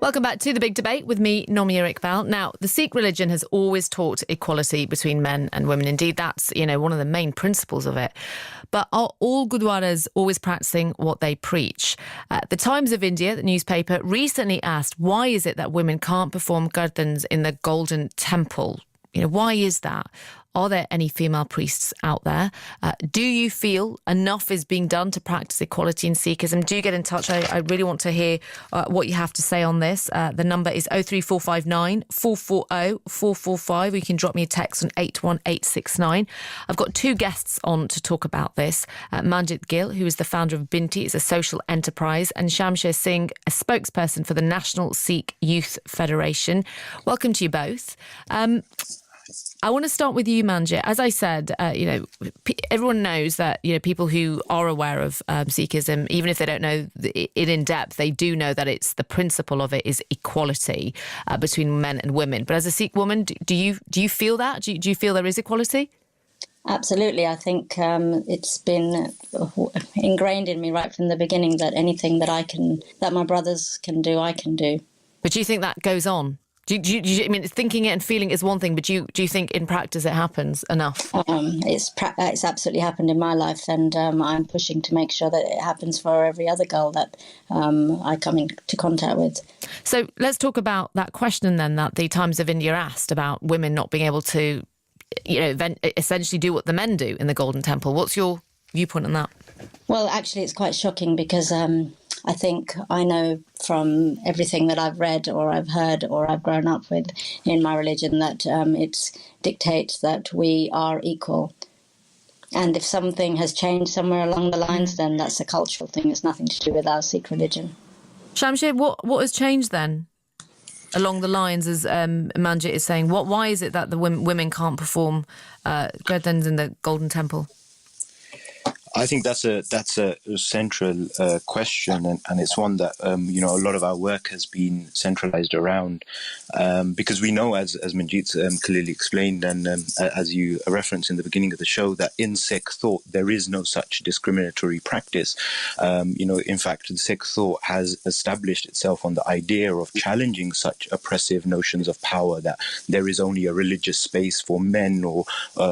Welcome back to The Big Debate with me, Nomia Iqbal. Now, the Sikh religion has always taught equality between men and women. Indeed, that's, one of the main principles of it. But are all gurdwaras always practicing what they preach? The Times of India, the newspaper, recently asked, why is it that women can't perform kirtans in the Golden Temple? Why is that? Are there any female priests out there? Do you feel enough is being done to practice equality in Sikhism? Do get in touch. I really want to hear what you have to say on this. The number is 03459 440 445. You can drop me a text on 81869. I've got two guests on to talk about this. Manjit Gill, who is the founder of Binti, is a social enterprise, and Shamsher Singh, a spokesperson for the National Sikh Youth Federation. Welcome to you both. I want to start with you, Manjit. As I said, everyone knows that, people who are aware of Sikhism, even if they don't know it in depth, they do know that it's the principle of it is equality between men and women. But as a Sikh woman, do you feel that? Do you feel there is equality? Absolutely. I think it's been ingrained in me right from the beginning that anything that my brothers can do, I can do. But do you think that goes on? Thinking it and feeling is one thing, but do you think in practice it happens enough? It's absolutely happened in my life, and I'm pushing to make sure that it happens for every other girl that I come into contact with. So let's talk about that question then that the Times of India asked about women not being able to, essentially do what the men do in the Golden Temple. What's your viewpoint on that? Well, actually, it's quite shocking because I think I know from everything that I've read or I've heard or I've grown up with in my religion that it dictates that we are equal. And if something has changed somewhere along the lines, then that's a cultural thing. It's nothing to do with our Sikh religion. Shamsher, what has changed then along the lines, as Manjit is saying? Why is it that the women can't perform kirtans in the Golden Temple? I think that's a central question, and it's one that a lot of our work has been centralized around, because we know, as Manjit clearly explained, and as you referenced in the beginning of the show, that in Sikh thought there is no such discriminatory practice. In fact, the Sikh thought has established itself on the idea of challenging such oppressive notions of power, that there is only a religious space for men or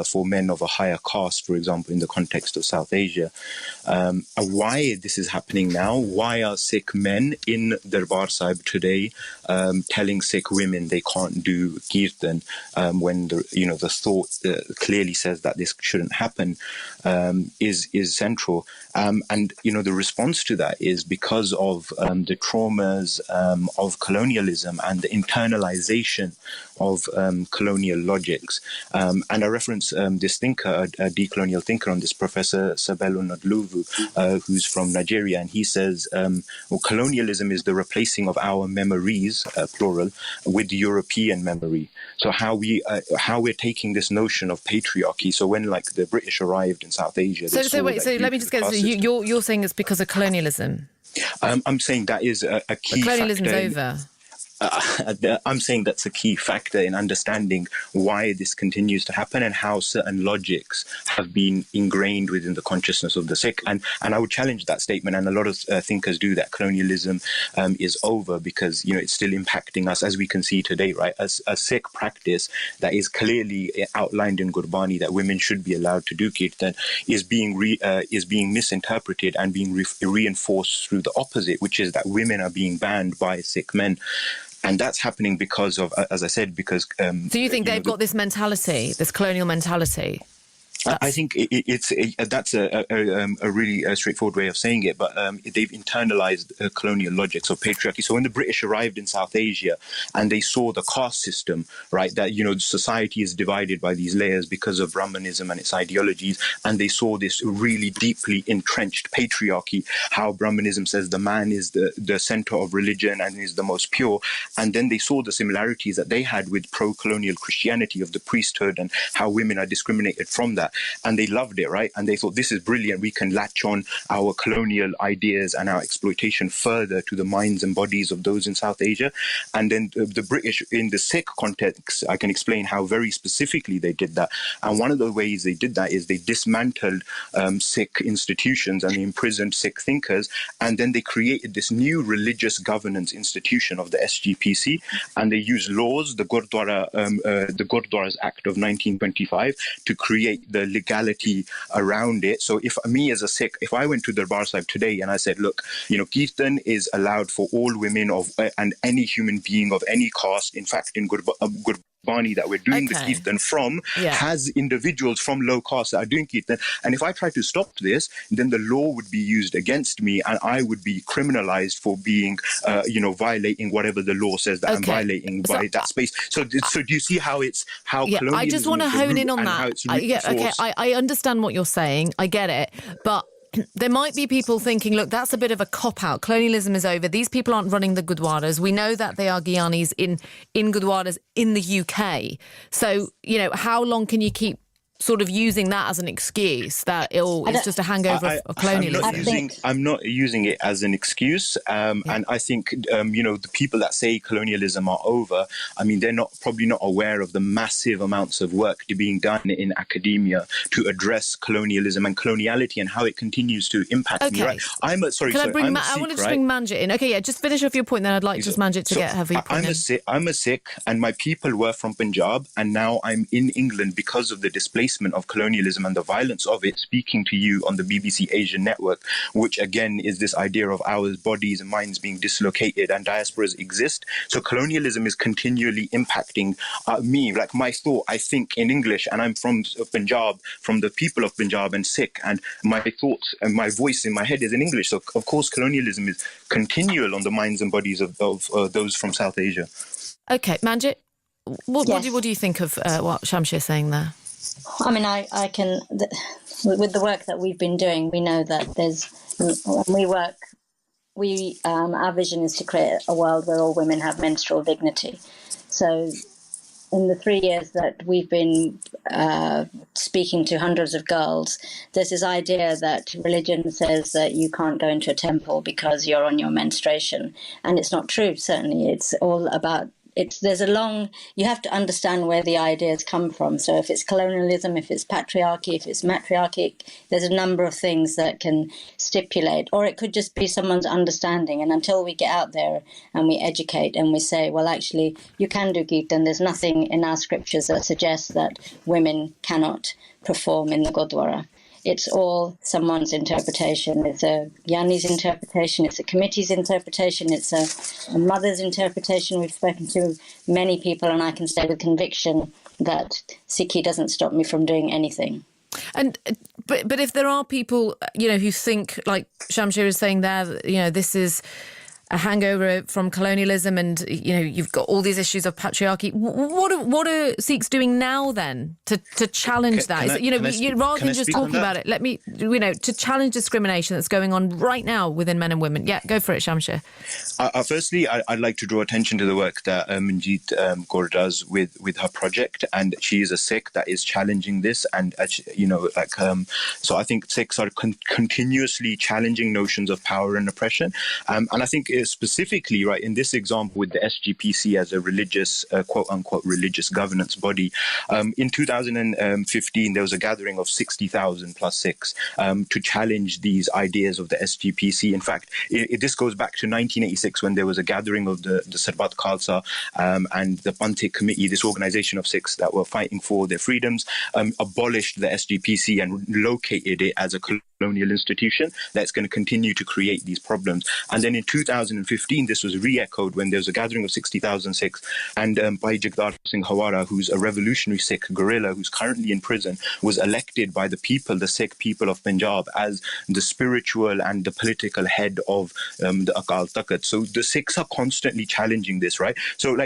for men of a higher caste, for example, in the context of South Asia. Why this is happening now? Why are Sikh men in Darbar Sahib today telling Sikh women they can't do kirtan when the thought clearly says that this shouldn't happen is central. And the response to that is because of the traumas of colonialism and the internalization of colonial logics. And I reference this thinker, a decolonial thinker on this, Professor Sabelo Nadluvu, who's from Nigeria, and he says, colonialism is the replacing of our memories, plural, with European memory. So how we're taking this notion of patriarchy. So when the British arrived in South Asia, so let me just get this. You're saying it's because of colonialism. I'm saying that is a key. But colonialism's over. I'm saying that's a key factor in understanding why this continues to happen and how certain logics have been ingrained within the consciousness of the Sikh. And I would challenge that statement, and a lot of thinkers do, that colonialism is over because, it's still impacting us, as we can see today, right? As a Sikh practice that is clearly outlined in Gurbani, that women should be allowed to do kirtan, is being misinterpreted and being reinforced through the opposite, which is that women are being banned by Sikh men. And that's happening because of, as I said, because... So you think they've got this mentality, this colonial mentality? I think that's a really straightforward way of saying it, but they've internalized colonial logics of patriarchy. So when the British arrived in South Asia and they saw the caste system, right, that, society is divided by these layers because of Brahmanism and its ideologies, and they saw this really deeply entrenched patriarchy, how Brahmanism says the man is the center of religion and is the most pure, and then they saw the similarities that they had with pro-colonial Christianity of the priesthood and how women are discriminated from that. and they loved it, right? And they thought, this is brilliant. We can latch on our colonial ideas and our exploitation further to the minds and bodies of those in South Asia. And then the British, in the Sikh context, I can explain how very specifically they did that. And one of the ways they did that is they dismantled Sikh institutions and they imprisoned Sikh thinkers, and then they created this new religious governance institution of the SGPC, and they used laws, the Gurdwaras Act of 1925, to create the legality around it. So if me as a Sikh, if I went to Darbar Sahib today and I said, look, Kirtan is allowed for all women of and any human being of any caste. In fact, in Gurbani that we're doing the Kirtan from has individuals from low caste that are doing Kirtan. And if I try to stop this, then the law would be used against me and I would be criminalized for being, violating whatever the law says that I'm violating by that space. So do you see how colonialism I just want to hone in on that. I understand what you're saying. I get it. But there might be people thinking, look, that's a bit of a cop-out. Colonialism is over. These people aren't running the Gurdwaras. We know that they are Gyanis in Gurdwaras in the UK. So, how long can you keep sort of using that as an excuse that it's just a hangover of colonialism? I'm not using it as an excuse. And I think, the people that say colonialism are over, I mean, they're probably not aware of the massive amounts of work being done in academia to address colonialism and coloniality and how it continues to impact me, right? I want to just bring Manjit in. Okay, just finish off your point, then I'd like just Manjit to get her viewpoint in. I'm a Sikh, and my people were from Punjab, and now I'm in England because of the displacement of colonialism and the violence of it, speaking to you on the BBC Asian network, which again is this idea of our bodies and minds being dislocated and diasporas exist. So colonialism is continually impacting me, like my thought. I think in English, and I'm from Punjab, from the people of Punjab and Sikh, and my thoughts and my voice in my head is in English. So of course colonialism is continual on the minds and bodies of those from South Asia. Okay, Manjit, what do you think of what Shamsher is saying there? I mean, I can, with the work that we've been doing, we know that our vision is to create a world where all women have menstrual dignity. So in the 3 years that we've been speaking to hundreds of girls, there's this idea that religion says that you can't go into a temple because you're on your menstruation. And it's not true, certainly. It's all about you have to understand where the ideas come from. So if it's colonialism, if it's patriarchy, if it's matriarchy, there's a number of things that can stipulate, or it could just be someone's understanding. And until we get out there and we educate and we say, well, actually, you can do Kirtan, there's nothing in our scriptures that suggests that women cannot perform in the Gurdwara. It's all someone's interpretation. It's a Gyani's interpretation. It's a committee's interpretation. It's a mother's interpretation. We've spoken to many people, and I can say with conviction that Sikhi doesn't stop me from doing anything. And but if there are people, who think, like Shamsher is saying there, this is a hangover from colonialism and, you've got all these issues of patriarchy. What are Sikhs doing now then to challenge that? Rather than just talking about it, let me, to challenge discrimination that's going on right now within men and women. Yeah, go for it, Shamsher. Firstly, I'd like to draw attention to the work that Manjit Kaur does with her project, and she is a Sikh that is challenging this, and so I think Sikhs are continuously challenging notions of power and oppression, and I think specifically, right, in this example with the SGPC as a religious, quote-unquote, religious governance body, in 2015, there was a gathering of 60,000 plus Sikhs to challenge these ideas of the SGPC. In fact, this goes back to 1986 when there was a gathering of the Sarbat Khalsa and the Panthik Committee, this organization of Sikhs that were fighting for their freedoms, abolished the SGPC and located it as a colonial institution that's going to continue to create these problems. And then in 2015, this was re-echoed when there was a gathering of 60,000 Sikhs, and Bhai Jagdar Singh Hawara, who's a revolutionary Sikh guerrilla who's currently in prison, was elected by the people, the Sikh people of Punjab, as the spiritual and the political head of the Akal Takht. So the Sikhs are constantly challenging this, right? So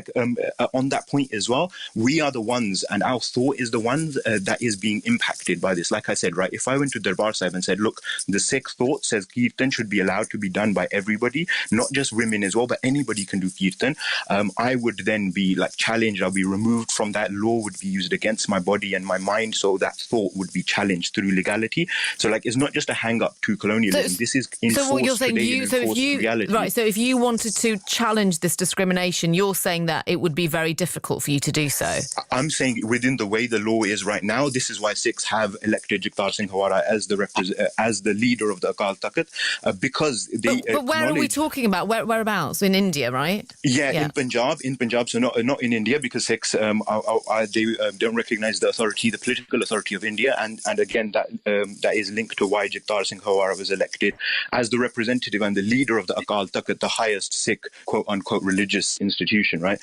on that point as well, we are the ones, and our thought is the ones that is being impacted by this. Like I said, right, if I went to Darbar Sahib and said, look, the Sikh thought says Kirtan should be allowed to be done by everybody, not not just women as well, but anybody can do Kirtan, I would then be like challenged. I'll be removed from that. Law would be used against my body and my mind. So that thought would be challenged through legality. So like, it's not just a hang up to colonialism. This is enforced so what you're saying, today, reality. Right. So if you wanted to challenge this discrimination, you're saying that it would be very difficult for you to do so. I'm saying within the way the law is right now, this is why Sikhs have elected Jagtar Singh Hawara as the leader of the Akal Takht, because they. But where are we talking about? Whereabouts? In India, right? Yeah, in Punjab. So not in India, because Sikhs they don't recognise the political authority of India, and again that is linked to why Jagtar Singh Hawara was elected as the representative and the leader of the Akal Takht, the highest Sikh quote unquote religious institution, right?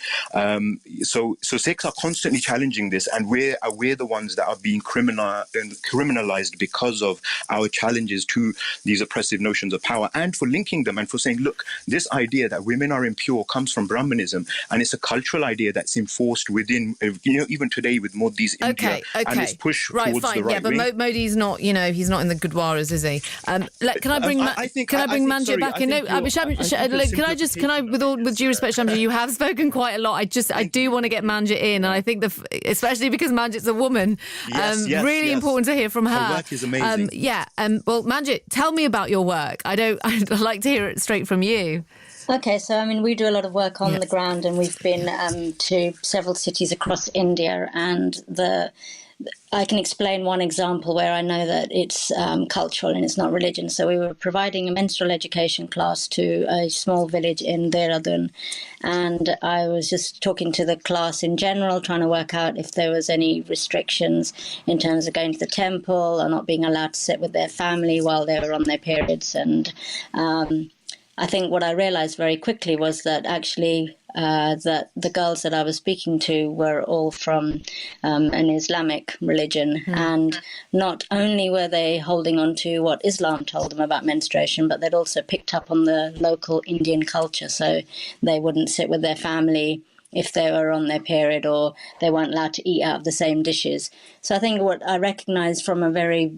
So Sikhs are constantly challenging this, and we're the ones that are being criminalized because of our challenges to these oppressive notions of power, and for linking them and for saying, look, this idea that women are impure comes from Brahmanism, and it's a cultural idea that's enforced within, even today with Modi's India, and it's pushed towards the right wing. But Modi's not, he's not in the Gurdwaras, is he? Can I bring Manjit back in? No, can I, with due respect, Shamsher, you have spoken quite a lot. I do want to get Manjit in, and I think especially because Manjit's a woman, really important to hear from her. Her work is amazing. Well, Manjit, tell me about your work. I'd like to hear it straight from you. Okay, so we do a lot of work on the ground, and we've been to several cities across India, and I can explain one example where I know that it's cultural and it's not religion. So we were providing a menstrual education class to a small village in Dehradun, and I was just talking to the class in general, trying to work out if there was any restrictions in terms of going to the temple or not being allowed to sit with their family while they were on their periods. And I think what I realized very quickly was that actually that the girls that I was speaking to were all from an Islamic religion. And not only were they holding on to what Islam told them about menstruation, but they'd also picked up on the local Indian culture. So they wouldn't sit with their family if they were on their period, or they weren't allowed to eat out of the same dishes. So I think what I recognized from a very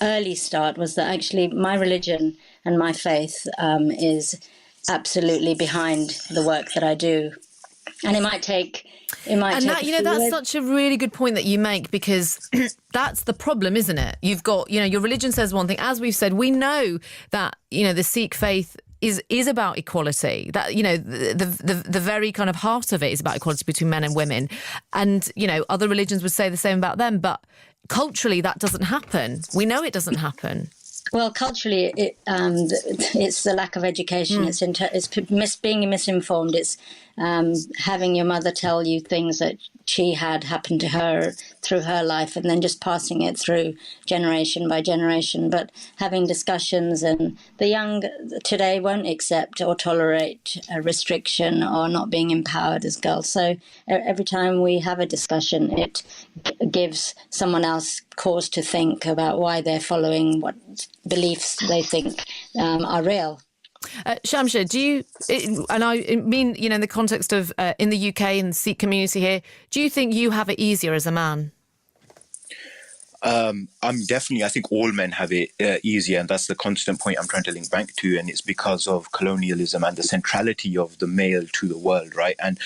early start was that actually my religion and my faith is absolutely behind the work that I do. And it might take that's such a really good point that you make, because that's the problem, isn't it? You've got, your religion says one thing. As we've said, we know that, the Sikh faith is about equality. That, the very kind of heart of it is about equality between men and women. And, other religions would say the same about them. But culturally, that doesn't happen. We know it doesn't happen. Well, culturally, it's the lack of education. It's being misinformed. It's having your mother tell you things that she had happened to her through her life, and then just passing it through generation by generation. But having discussions, and the young today won't accept or tolerate a restriction or not being empowered as girls. So every time we have a discussion, it gives someone else cause to think about why they're following what beliefs they think are real. Shamsher, and I mean, in the context of in the UK and the Sikh community here, do you think you have it easier as a man? I think all men have it easier, and that's the constant point I'm trying to link back to, and it's because of colonialism and the centrality of the male to the world, right? And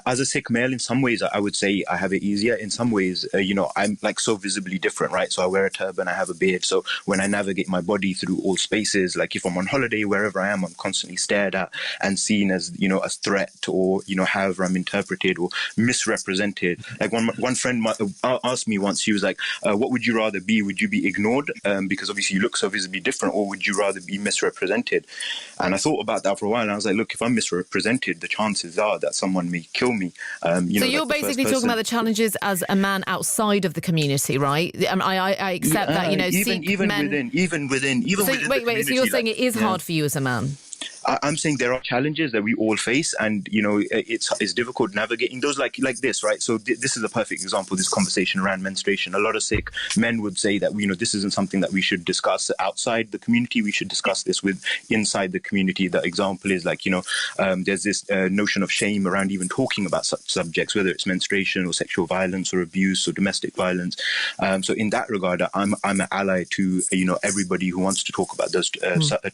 as a Sikh male, in some ways, I would say I have it easier. In some ways, I'm like so visibly different, right? So I wear a turban, I have a beard. So when I navigate my body through all spaces, like if I'm on holiday, wherever I am, I'm constantly stared at and seen as, a threat, or, however I'm interpreted or misrepresented. Like one friend asked me once, she was like, what would you rather be? Would you be ignored because obviously you look so visibly different, or would you rather be misrepresented? And I thought about that for a while, and I was like, look, if I'm misrepresented, the chances are that someone may kill me. So you're basically talking about the challenges as a man outside of the community, right? I accept that, even within. So you're saying it is hard for you as a man? I'm saying there are challenges that we all face, and it's difficult navigating those, like this, right? So this is a perfect example. This conversation around menstruation. A lot of Sikh men would say that this isn't something that we should discuss outside the community. We should discuss this with inside the community. The example is there's this notion of shame around even talking about such subjects, whether it's menstruation or sexual violence or abuse or domestic violence. So in that regard, I'm an ally to everybody who wants to talk about those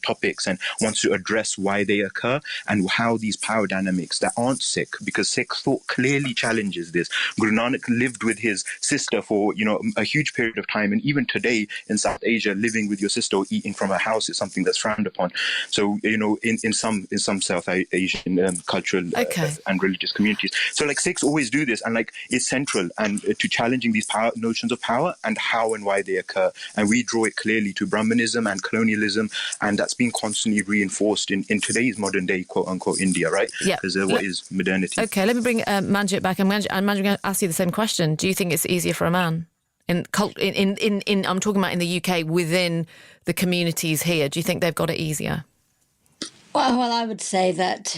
topics and wants to address why they occur and how these power dynamics that aren't Sikh, because Sikh thought clearly challenges this. Guru Nanak lived with his sister for, a huge period of time. And even today in South Asia, living with your sister or eating from a house is something that's frowned upon. So, in some South Asian cultural and religious communities. So like Sikhs always do this, and like it's central and to challenging these notions of power and how and why they occur. And we draw it clearly to Brahmanism and colonialism, and that's been constantly reinforced in today's modern day, quote unquote, India, right? Yeah. Because what is modernity? Okay, let me bring Manjit back. And Manjit, I'm going to ask you the same question. Do you think it's easier for a man? I'm talking about in the UK, within the communities here. Do you think they've got it easier? Well, I would say that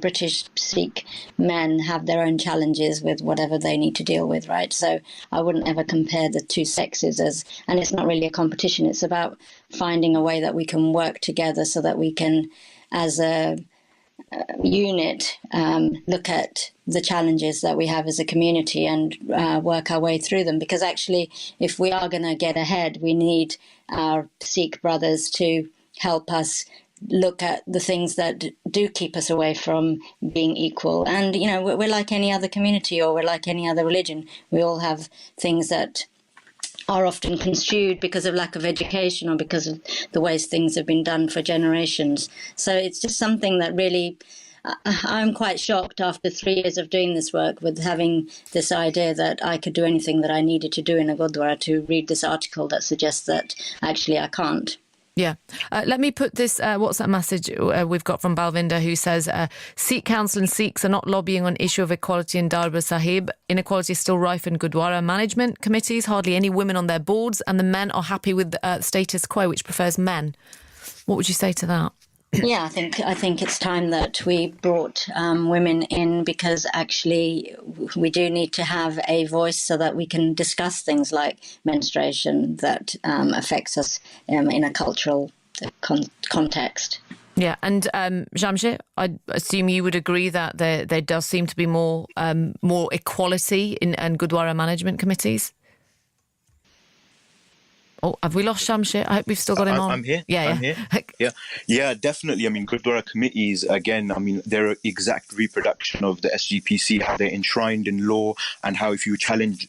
British Sikh men have their own challenges with whatever they need to deal with, right? So I wouldn't ever compare the two sexes and it's not really a competition. It's about finding a way that we can work together so that we can, as a unit, look at the challenges that we have as a community and work our way through them. Because actually, if we are going to get ahead, we need our Sikh brothers to help us look at the things that do keep us away from being equal. And, we're like any other community, or we're like any other religion. We all have things that are often construed because of lack of education or because of the ways things have been done for generations. So it's just something that really, I'm quite shocked after 3 years of doing this work with having this idea that I could do anything that I needed to do in a Gurdwara to read this article that suggests that actually I can't. Yeah. Let me put this WhatsApp message we've got from Balvinder, who says, Sikh Council and Sikhs are not lobbying on issue of equality in Darbar Sahib. Inequality is still rife in Gurdwara management committees, hardly any women on their boards, and the men are happy with status quo, which prefers men. What would you say to that? Yeah, I think it's time that we brought women in, because actually we do need to have a voice so that we can discuss things like menstruation that affects us in a cultural context. Yeah, and Shamsher, I assume you would agree that there does seem to be more equality in Gurdwara management committees? Oh, have we lost Shamsher? I hope we've still got him on. I'm here. Yeah. I'm here. Yeah, definitely. I mean, Gurdwara committees, again, they're an exact reproduction of the SGPC, how they're enshrined in law, and how if you challenge,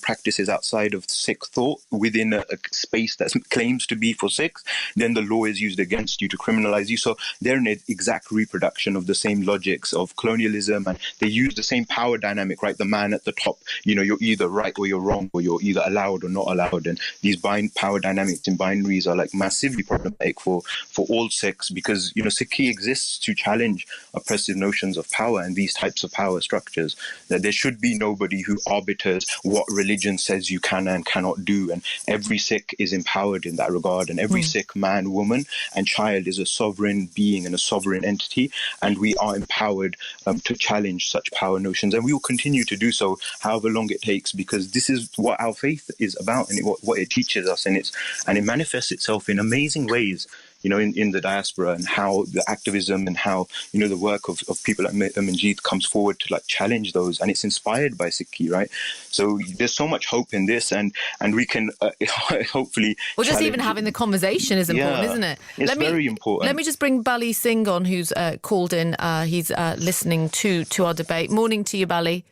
practices outside of Sikh thought within a space that claims to be for Sikhs, then the law is used against you to criminalize you. So they're an exact reproduction of the same logics of colonialism, and they use the same power dynamic, right? The man at the top, you're either right or you're wrong, or you're either allowed or not allowed. And these power dynamics in binaries are like massively problematic for all Sikhs, because Sikhi exists to challenge oppressive notions of power and these types of power structures. That there should be nobody who arbiters what religion says you can and cannot do, and every Sikh is empowered in that regard, and every Sikh man, woman and child is a sovereign being and a sovereign entity, and we are empowered to challenge such power notions, and we will continue to do so however long it takes, because this is what our faith is about, and what it teaches us. And it manifests itself in amazing ways, in the diaspora, and how the activism and how, the work of people like Manjit comes forward to like challenge those, and it's inspired by Sikhi, right? So there's so much hope in this, and we can hopefully. Well, just even having the conversation is important, isn't it? It's very important. Let me just bring Bali Singh on, who's called in. He's listening to our debate. Morning to you, Bali.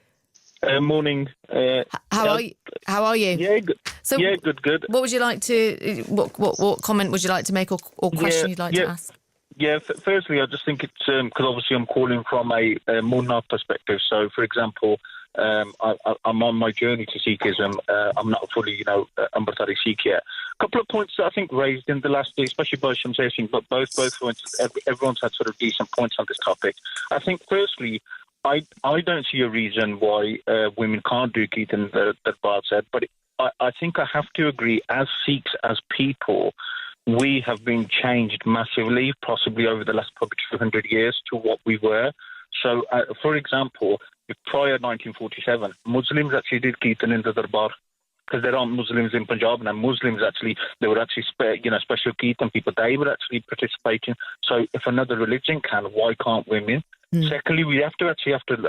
Morning. How are you? Yeah, good. So, yeah, good. What would you like to? What comment would you like to make, or question you'd like to ask? Yeah. Firstly, I just think it's because obviously I'm calling from a Munna perspective. So, for example, I'm on my journey to Sikhism. I'm not fully, Amritari Sikh yet. A couple of points that I think raised in the last day, especially by Shamsher Singh, but both points. Everyone's had sort of decent points on this topic. I think firstly, I don't see a reason why women can't do Kirtan that Bart said, but I think I have to agree, as Sikhs, as people, we have been changed massively, possibly over the last probably 200 years to what we were. So, for example, prior 1947, Muslims actually did Kirtan in the Darbar, because there aren't Muslims in Punjab now. Muslims actually, there were actually special Kirtan people, they were actually participating. So if another religion can, why can't women? Secondly, we have to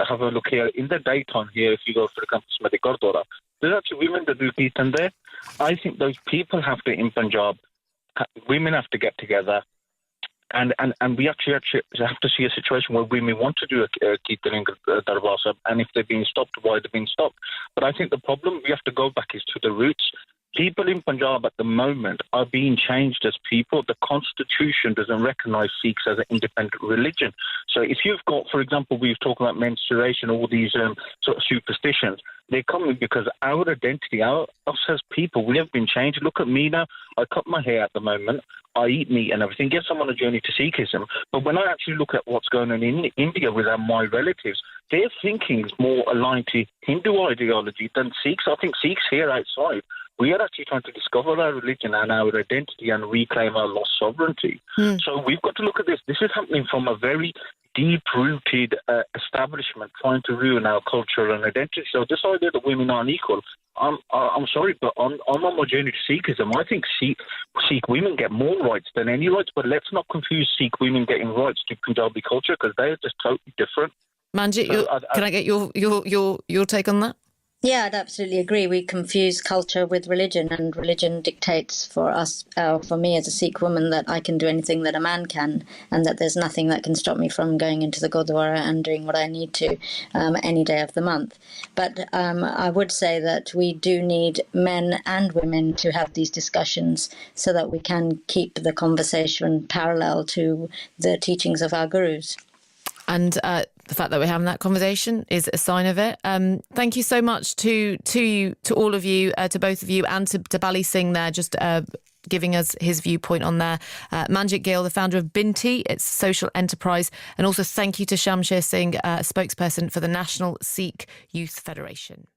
have a look here in the daytime here. If you go for example Smedi Gurdwara, there's actually women that do Kirtan there. I think those people have to in Punjab women have to get together. And we actually have to see a situation where women want to do a Kirtan in Darbar Sahib, and if they're being stopped, why they're being stopped. But I think the problem we have to go back is to the roots. People in Punjab at the moment are being changed as people. The constitution doesn't recognise Sikhs as an independent religion. So if you've got, for example, we've talked about menstruation, all these sort of superstitions, they're coming because our identity, us as people, we have been changed. Look at me now. I cut my hair at the moment. I eat meat and everything. Yes, I'm on a journey to Sikhism. But when I actually look at what's going on in India with my relatives, their thinking is more aligned to Hindu ideology than Sikhs. I think Sikhs here outside, we are actually trying to discover our religion and our identity and reclaim our lost sovereignty. So we've got to look at this. This is happening from a very deep-rooted establishment trying to ruin our culture and identity. So this idea that women aren't equal, I'm sorry, but I'm on my journey to Sikhism. I think Sikh women get more rights than any rights, but let's not confuse Sikh women getting rights to Punjabi culture because they're just totally different. Manjit, can I get your take on that? Yeah, I'd absolutely agree. We confuse culture with religion, and religion dictates for us, for me as a Sikh woman, that I can do anything that a man can, and that there's nothing that can stop me from going into the Gurdwara and doing what I need to any day of the month. But I would say that we do need men and women to have these discussions so that we can keep the conversation parallel to the teachings of our gurus. And the fact that we're having that conversation is a sign of it. Thank you so much to you, to all of you, to both of you, and to Bali Singh there, just giving us his viewpoint on there. Manjit Gill, the founder of Binti, it's social enterprise. And also thank you to Shamsher Singh, spokesperson for the National Sikh Youth Federation.